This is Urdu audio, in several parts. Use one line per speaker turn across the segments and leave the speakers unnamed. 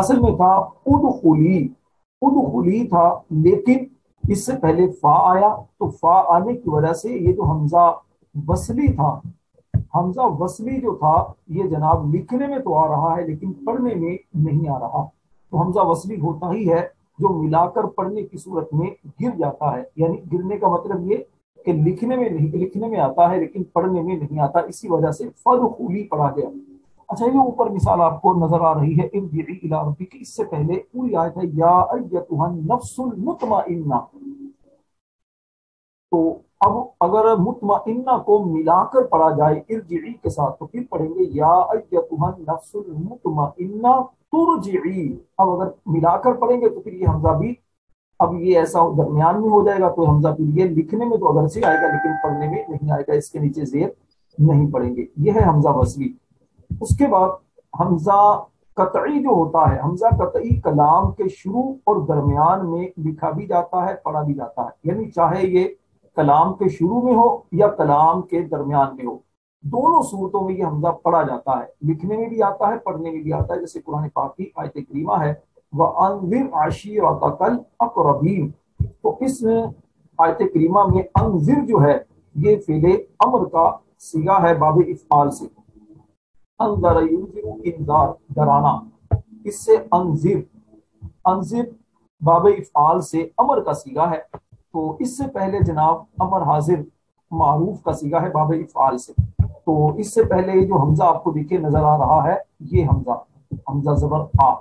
اصل میں تھا ادخلی، ادخلی تھا، لیکن اس سے پہلے فا آیا، تو فا آنے کی وجہ سے یہ جو حمزہ وصلی تھا، حمزہ وصلی جو تھا یہ جناب لکھنے میں تو آ رہا ہے لیکن پڑھنے میں نہیں آ رہا. تو حمزہ وصلی ہوتا ہی ہے جو ملا کر پڑھنے کی صورت میں گر جاتا ہے، یعنی گرنے کا مطلب یہ کہ لکھنے میں نہیں، لکھنے میں آتا ہے لیکن پڑھنے میں نہیں آتا، اسی وجہ سے فدخلی پڑھا گیا. اچھا یہ اوپر مثال آپ کو نظر آ رہی ہے ارجعی الی ربک، اس سے پہلے پوری آیت ہے یا ایتھا النفس المطمئنہ. تو اب اگر مطمئنہ کو ملا کر پڑھا جائے ارجعی کے ساتھ تو پھر پڑھیں گے یا ایتھا النفس المطمئنہ ترجعی. اب اگر ملا کر پڑھیں گے تو پھر یہ حمزہ بھی اب یہ ایسا درمیان میں ہو جائے گا، تو حمزہ پھر یہ لکھنے میں تو اگرچہ آئے گا لیکن پڑھنے میں نہیں آئے گا، اس کے نیچے زیر نہیں پڑیں گے. یہ ہے حمزہ وصلی. اس کے بعد حمزہ قطعی جو ہوتا ہے، حمزہ قطعی کلام کے شروع اور درمیان میں لکھا بھی جاتا ہے پڑھا بھی جاتا ہے، یعنی چاہے یہ کلام کے شروع میں ہو یا کلام کے درمیان میں ہو، دونوں صورتوں میں یہ حمزہ پڑھا جاتا ہے، لکھنے میں بھی آتا ہے پڑھنے میں بھی آتا ہے. جیسے قرآن پاک کی آیت کریمہ ہے وَأَنذِرْ عَشِيرَتَكَ الْأَقْرَبِينَ، تو اس آیت کریمہ میں انذر جو ہے یہ فعل امر کا صیغہ ہے باب افعال سے. انذر ینذر انذار ڈرانا، اس سے انذر، انذر باب افعال سے امر کا صیغہ ہے. تو اس سے پہلے جناب امر حاضر معروف کا صیغہ ہے باب افعال سے. تو اس سے پہلے یہ جو حمزہ آپ کو دیکھے نظر آ رہا ہے یہ حمزہ، حمزہ زبر آ،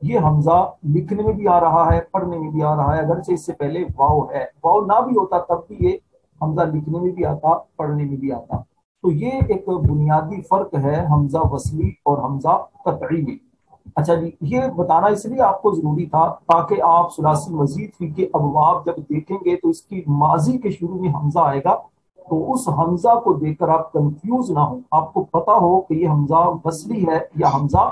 یہ حمزہ لکھنے میں بھی آ رہا ہے پڑھنے میں بھی آ رہا ہے، اگرچہ اس سے پہلے واو ہے، واو نہ بھی ہوتا تب بھی یہ حمزہ لکھنے میں بھی آتا پڑھنے میں بھی آتا. تو یہ ایک بنیادی فرق ہے حمزہ وصلی اور حمزہ قطعی میں. اچھا جی، یہ بتانا اس لیے آپ کو ضروری تھا تاکہ آپ ثلاثی مزید فی کے ابواب جب دیکھیں گے تو اس کی ماضی کے شروع میں حمزہ آئے گا تو اس حمزہ کو دیکھ کر آپ کنفیوز نہ ہوں، آپ کو پتا ہو کہ یہ حمزہ وصلی ہے یا حمزہ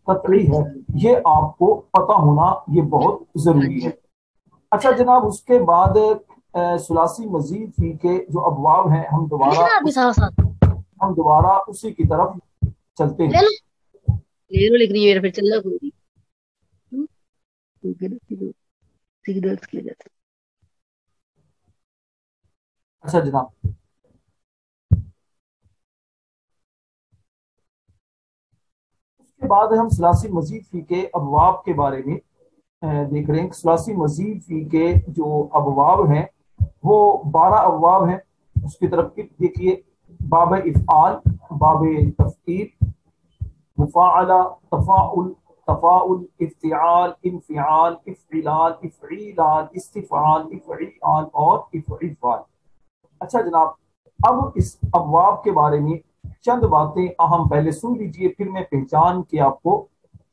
قطعی ہے، یہ آپ کو پتا ہونا یہ بہت ضروری ہے. اچھا جناب، اس کے بعد ثلاثی مزید فی کے جو ابواب ہیں ہم دوبارہ اسی کی طرف چلتے ہیں. اچھا جناب، اس کے بعد ہم ثلاثی مزید فی کے ابواب کے بارے میں دیکھ رہے ہیں. ثلاثی مزید فی کے جو ابواب ہیں وہ 12 ابواب ہیں. اس کی طرف دیکھیے، باب افعال، باب تفعیل، مفاعلہ، تفاعل، تفاعل، افتعال، انفعال، افعلال، افعیلال، استفعال، افعیال اور افعال. اچھا جناب، اب اس ابواب کے بارے میں چند باتیں اہم پہلے سن لیجئے، پھر میں پہچان کے آپ کو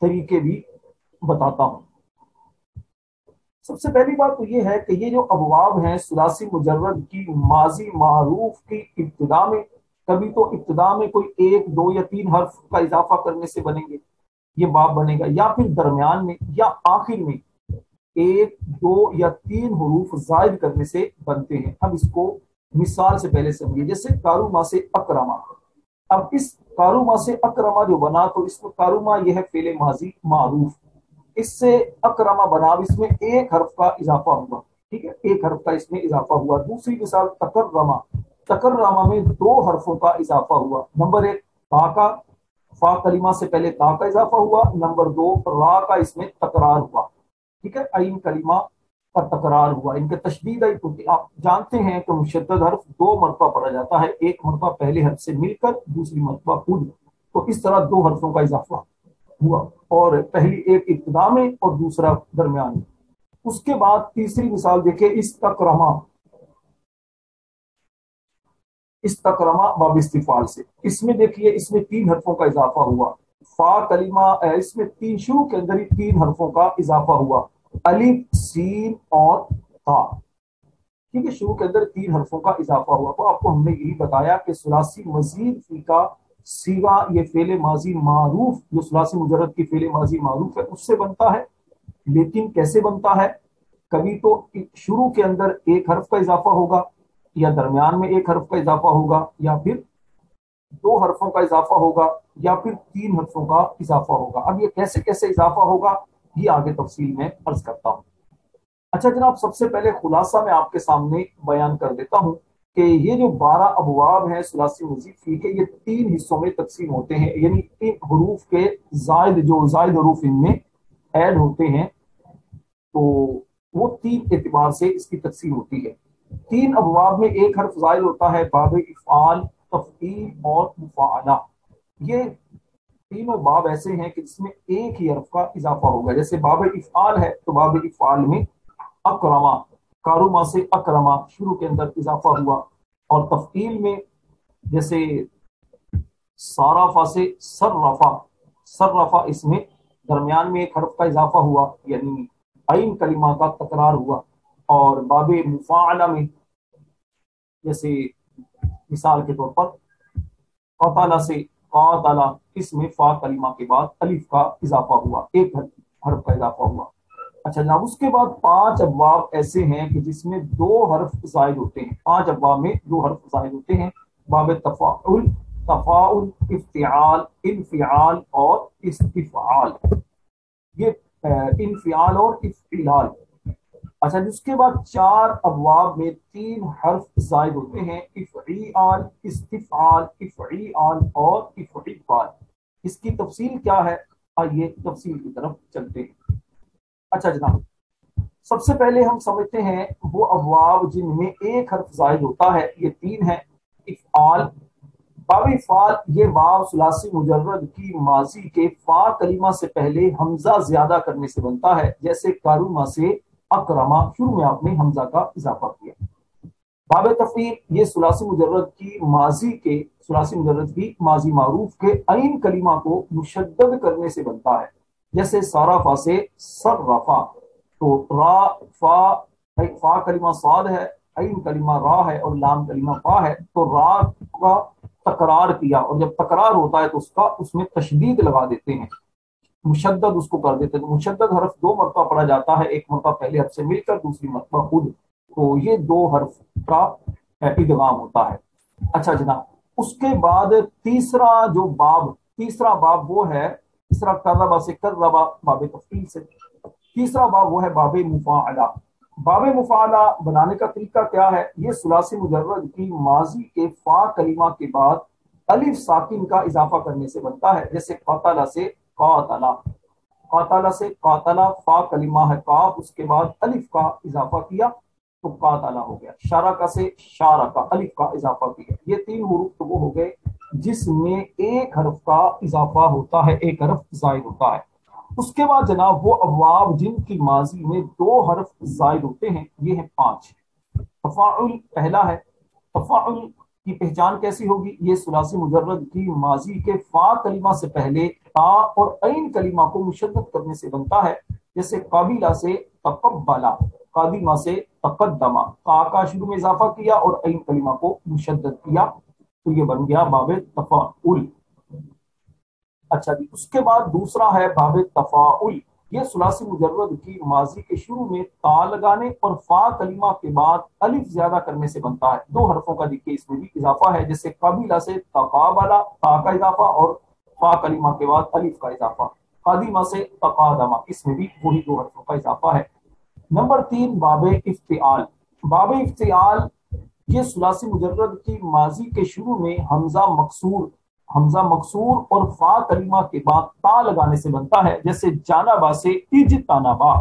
طریقے بھی بتاتا ہوں. سب سے پہلی بات تو یہ ہے کہ یہ جو ابواب ہیں ثلاثی مجرد کی ماضی معروف کی ابتدا میں، کبھی تو ابتدا میں کوئی 1، 2 یا 3 حرف کا اضافہ کرنے سے بنیں گے، یہ باب بنے گا، یا پھر درمیان میں یا آخر میں 1، 2 یا 3 حروف زائد کرنے سے بنتے ہیں. اب اس کو مثال سے پہلے سمجھیے، جیسے کاروما سے اکرما. اب اس کاروما سے اکرما جو بنا تو اس میں کاروما یہ ہے فعل ماضی معروف، اس سے اکرما بنا، اب اس میں 1 حرف کا اضافہ ہوا، ٹھیک ہے، 1 حرف کا اس میں اضافہ ہوا. دوسری مثال تکرما، تکرما میں 2 حرفوں کا اضافہ ہوا. نمبر 1 تا کا، فا کلمہ سے پہلے تا کا اضافہ ہوا. نمبر 2 را کا اس میں تکرار ہوا، ٹھیک ہے، عین کلمہ کا تکرار ہوا، ان کے تشدید آئی. تو آپ جانتے ہیں کہ مشدد حرف 2 مرتبہ پڑھا جاتا ہے، 1 مرتبہ پہلے حرف سے مل کر، دوسری مرتبہ خود. تو اس طرح 2 حرفوں کا اضافہ ہوا، اور پہلی ایک ابتدا میں اور دوسرا درمیان میں. اس کے بعد تیسری مثال دیکھیں، استکرما، استکرما باب استفعال سے. اس میں دیکھیے اس میں 3 حرفوں کا اضافہ ہوا. فا کلمہ اس میں 3 شروع کے اندر ہی 3 حرفوں کا اضافہ ہوا، الف، سین اور تا، ٹھیک ہے، شروع کے اندر 3 حرفوں کا اضافہ ہوا. تو آپ کو ہم نے یہی بتایا کہ ثلاثی مزید فی کا صیغہ یہ فعل ماضی معروف، جو ثلاثی مجرد کی فعل ماضی معروف ہے اس سے بنتا ہے. لیکن کیسے بنتا ہے؟ کبھی تو شروع کے اندر 1 حرف کا اضافہ ہوگا، یا درمیان میں 1 حرف کا اضافہ ہوگا، یا پھر 2 حرفوں کا اضافہ ہوگا، یا پھر 3 حرفوں کا اضافہ ہوگا. اب یہ کیسے کیسے اضافہ ہوگا یہ آگے تفصیل میں عرض کرتا ہوں۔ اچھا جناب، سب سے پہلے خلاصہ میں آپ کے سامنے بیان کر دیتا ہوں کہ یہ جو 12 ابواب ہیں ثلاثی مزید فی کے، یہ 3 حصوں میں تقسیم ہوتے ہیں، یعنی 3 حروف کے زائد حروف ان میں ایڈ ہوتے ہیں، تو وہ 3 اعتبار سے اس کی تقسیم ہوتی ہے۔ 3 ابواب میں ایک حرف زائد ہوتا ہے، باب افعال، تفعیل اور مفاعلہ۔ یہ تینوں باب ایسے ہیں کہ جس میں ایک ہی حرف کا اضافہ ہوگا۔ جیسے باب افعال ہے تو باب افعال میں اکرما، کاروما سے اکرما شروع کے اندر اضافہ ہوا، اور تفعیل میں جیسے صارفہ سے صرفہ، صرفہ اس میں درمیان میں ایک حرف کا اضافہ ہوا، یعنی عین کلمہ کا تکرار ہوا۔ اور باب مفاعلہ میں جیسے مثال کے طور پر قاتل سے قاتل، اس میں فا کلمہ کے بعد الف کا اضافہ ہوا، ایک حرف کا اضافہ ہوا۔ اچھا جناب، اس کے بعد 5 ابواب ایسے ہیں کہ جس میں 2 حرف زائد ہوتے ہیں۔ 5 ابواب میں 2 حرف زائد ہوتے ہیں، باب تفاعل، تفاعل، افتعال، انفعال اور استفعال، یہ انفعال اور استعلال۔ اچھا، اس کے بعد 4 ابواب میں 3 حرف زائد ہوتے ہیں، افعیال، استفعال، افعیال اور افعفال۔ اس کی تفصیل کیا ہے، آئیے تفصیل کی طرف چلتے ہیں۔ اچھا جناب، سب سے پہلے ہم سمجھتے ہیں وہ ابواب جن میں ایک حرف زائد ہوتا ہے، یہ 3 ہیں۔ افعال، باب افعال، یہ واو ثلاثی مجرد کی ماضی کے فا کلمہ سے پہلے حمزہ زیادہ کرنے سے بنتا ہے، جیسے کاروما سے اکرما، شروع میں آپ نے حمزہ کا اضافہ کیا۔ باب تفعیل، یہ ثلاثی مجرد کی ماضی معروف کے عین کلمہ کو مشدد کرنے سے بنتا ہے، جیسے صرفہ سے صرفہ، تو را فا کلمہ صاد ہے، عین کلمہ را ہے اور لام کلمہ فا ہے، تو را کا تکرار کیا، اور جب تکرار ہوتا ہے تو اس میں تشدید لگا دیتے ہیں، مشدد اس کو کر دیتے ہیں۔ تو مشدد حرف 2 مرتبہ پڑھا جاتا ہے، ایک مرتبہ پہلے حرف سے مل کر، دوسری مرتبہ خود، تو یہ 2 حرف کا ادغام ہوتا ہے۔ اچھا جناب، اس کے بعد تیسرا باب وہ ہے، تیسرا کذبہ سے کذبہ، باب تفعیل سے، تیسرا باب وہ ہے باب مفاعلہ۔ باب مفاعلہ بنانے کا طریقہ کیا ہے، یہ ثلاثی مجرد کی ماضی کے فا کلمہ کے بعد الف ساکن کا اضافہ کرنے سے بنتا ہے، جیسے قاتل سے قاتلا، قاتل سے قاتلا، فا کلمہ ہے کاف، اس کے بعد الف کا اضافہ کیا تو قاتلا ہو گیا۔ شارکا سے شارکا، الف کا اضافہ کیا۔ یہ 3 حروف تو وہ ہو گئے جس میں ایک حرف کا اضافہ ہوتا ہے، ایک حرف زائد ہوتا ہے۔ اس کے بعد جناب وہ ابواب جن کی ماضی میں 2 حرف زائد ہوتے ہیں، یہ ہیں 5۔ تفاعل پہلا ہے۔ تفاعل کی پہچان کیسی ہوگی، یہ ثلاثی مجرد کی ماضی کے فا کلمہ سے پہلے تا اور عین کلمہ کو مشدد کرنے سے بنتا ہے، جیسے قابلہ سے تقبلا، قادمہ سے تقدمہ، تا کا شروع میں اضافہ کیا اور عین کلمہ کو مشدد کیا، تو یہ بن گیا باب تفاعل۔ اچھا جی، اس کے بعد دوسرا ہے باب تفاعل، یہ ثلاثی مجرد کی ماضی کے شروع میں تا لگانے اور فا کلمہ کے بعد الف زیادہ کرنے سے بنتا ہے۔ 2 حرفوں کا دیکھیے اس میں بھی اضافہ ہے، جیسے قبیلہ سے تقابلا، تا کا اضافہ اور فا کلمہ کے بعد الف کا اضافہ، قادمہ سے تقادمہ، اس میں بھی وہی 2 حرفوں کا اضافہ ہے۔ نمبر 3 باب افتعال۔ باب افتعال یہ ثلاثی مجرد کی ماضی کے شروع میں حمزہ مکسور اور فا کلمہ کے بعد تا لگانے سے بنتا ہے، جیسے جانبا سے اجتنبا،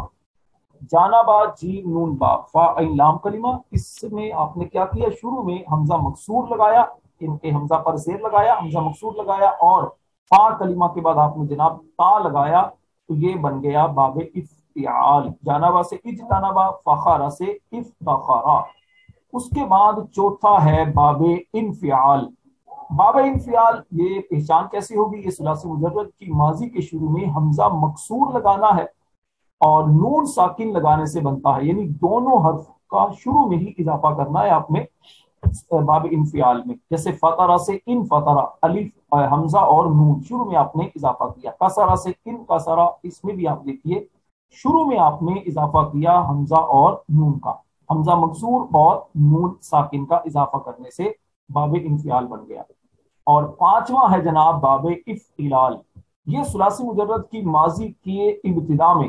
جانبا جیم نون با، فا عین لام کلمہ، اس میں آپ نے کیا کیا، شروع میں حمزہ مکسور لگایا، ان کے حمزہ پر زیر لگایا، حمزہ مکسور لگایا، اور فا کلمہ کے بعد آپ نے جناب تا لگایا، تو یہ بن گیا باب افتعال، جانبا سے اجتنبا، فخر سے افتخرا۔ اس کے بعد چوتھا ہے باب انفعال۔ باب انفعال یہ پہچان کیسی ہوگی، یہ ثلاثی مجرد کی ماضی کے شروع میں حمزہ مکسور لگانا ہے اور نون ساکن لگانے سے بنتا ہے، یعنی دونوں حرف کا شروع میں ہی اضافہ کرنا ہے آپ نے باب انفعال میں، جیسے فطرہ سے ان فطرہ، الف حمزہ اور نون شروع میں آپ نے اضافہ کیا، کسرہ سے ان کسرہ، اس میں بھی آپ دیکھیے شروع میں آپ نے اضافہ کیا حمزہ اور نون کا، حمزہ مکسور اور نون ساکن کا اضافہ کرنے سے باب انفعال بن گیا۔ اور 5واں ہے جناب باب افتعال، یہ ثلاثی مجرد کی ماضی کے ابتدا میں